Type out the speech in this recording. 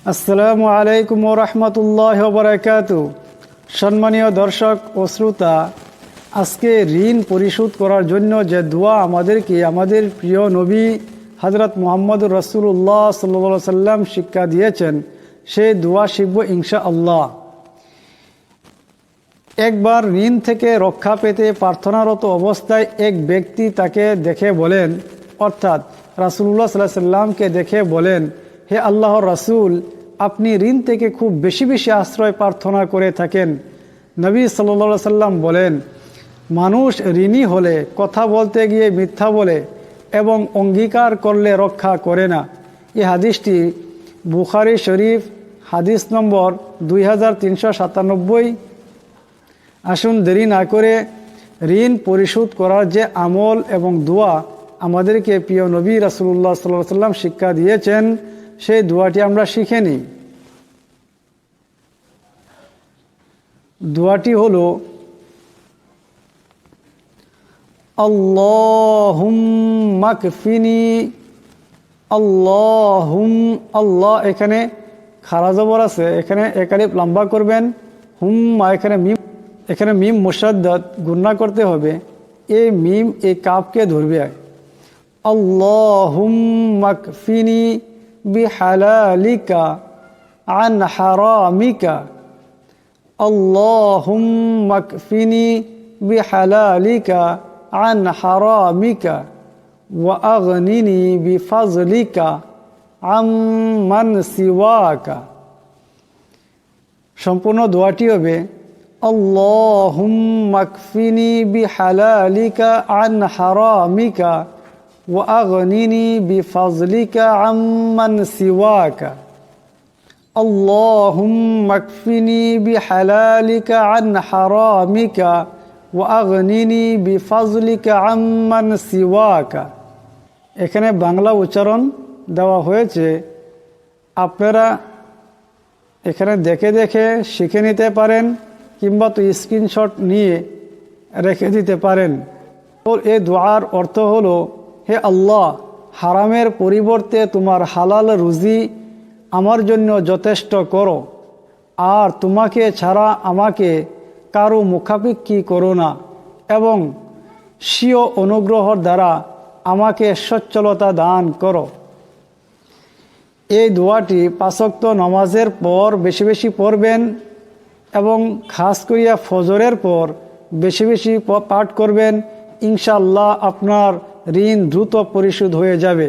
আসসালামু আলাইকুম ওয়া রাহমাতুল্লাহি ওয়া বারাকাতুহু। সম্মানীয় দর্শক ও শ্রোতা, আজকে ঋণ পরিশোধ করার জন্য যে দোয়া আমাদেরকে আমাদের প্রিয় নবী হযরত মুহাম্মদুর রাসূলুল্লাহ সাল্লাল্লাহু আলাইহি সাল্লাম শিক্ষা দিয়েছেন, সেই দোয়া শিখব ইনশাআল্লাহ। একবার ঋণ থেকে রক্ষা পেতে প্রার্থনারত অবস্থায় এক ব্যক্তি তাকে দেখে বলেন, অর্থাৎ রাসূলুল্লাহ সাল্লাল্লাহু আলাইহি সাল্লামকে দেখে বলেন, হে আল্লাহর রাসূল, আপনি ঋণ থেকে খুব বেশি বেশি আশ্রয় প্রার্থনা করে থাকেন। নবী সাল্লাল্লাহু আলাইহি সাল্লাম বলেন, মানুষ ঋণী হলে কথা বলতে গিয়ে মিথ্যা বলে এবং অঙ্গীকার করলে রক্ষা করে না। এই হাদিসটি বুখারী শরীফ হাদিস নম্বর 2397। আসুন দেরি না করে ঋণ পরিশোধ করার যে আমল এবং দোয়া আমাদেরকে প্রিয় নবী রাসূলুল্লাহ সাল্লাল্লাহু আলাইহি সাল্লাম শিক্ষা দিয়েছেন, সেই দোয়াটি আমরা শিখে নিই। দোয়াটি হলো আল্লাহুম্মা কফিনি। আল্লাহ এখানে খারা জবর আছে, এখানে এক আলিফ লম্বা করবেন, হুম্মা এখানে মিম মুশাদ্দাদ গুণনা করতে হবে। এই মিম এই কাফকে ধরবে। আল্লাহুম্মা কফিনি বিহালালিকা আন হারামিকা। আল্লাহুম্মা কফিনি বিহালালিকা আন হারামিকা ওয়া আগনিনি বিফাজলিকা আম্মান সিওয়াকা। সম্পূর্ণ দোয়াটি হবে আল্লাহুম্মা কফিনি বিহালালিকা আন হারামিকা ওয়া আগনিনি বিফাজলিকা আম্মান সিওয়াকা। আল্লাহুম্মা কফিনি বিহালালিকা আন হারামিকা ওয়া আগনিনি বিফাজলিকা আম্মান সিওয়াকা। এখানে বাংলা উচ্চারণ দেওয়া হয়েছে, আপনারা এখানে দেখে দেখে শিখে নিতে পারেন কিংবা তো স্ক্রিনশট নিয়ে রেখে দিতে পারেন। তো এই দোয়ার অর্থ হলো, হে আল্লাহ, হারামের পরিবর্তে তোমার হালাল রুজি আমার জন্য যথেষ্ট করো, আর তোমাকে ছাড়া আমাকে কারো মুখাপেক্ষী করো না, এবং স্বীয় অনুগ্রহর দ্বারা আমাকে সচ্ছলতা দান করো। এই দোয়াটি 5 ওয়াক্ত নামাজের পর বেশি বেশি পড়বেন এবং খাস করিয়া ফজরের পর বেশি বেশি পাঠ করবেন। ইনশাআল্লাহ আপনার ঋণ দ্রুত পরিশোধ হয়ে যাবে।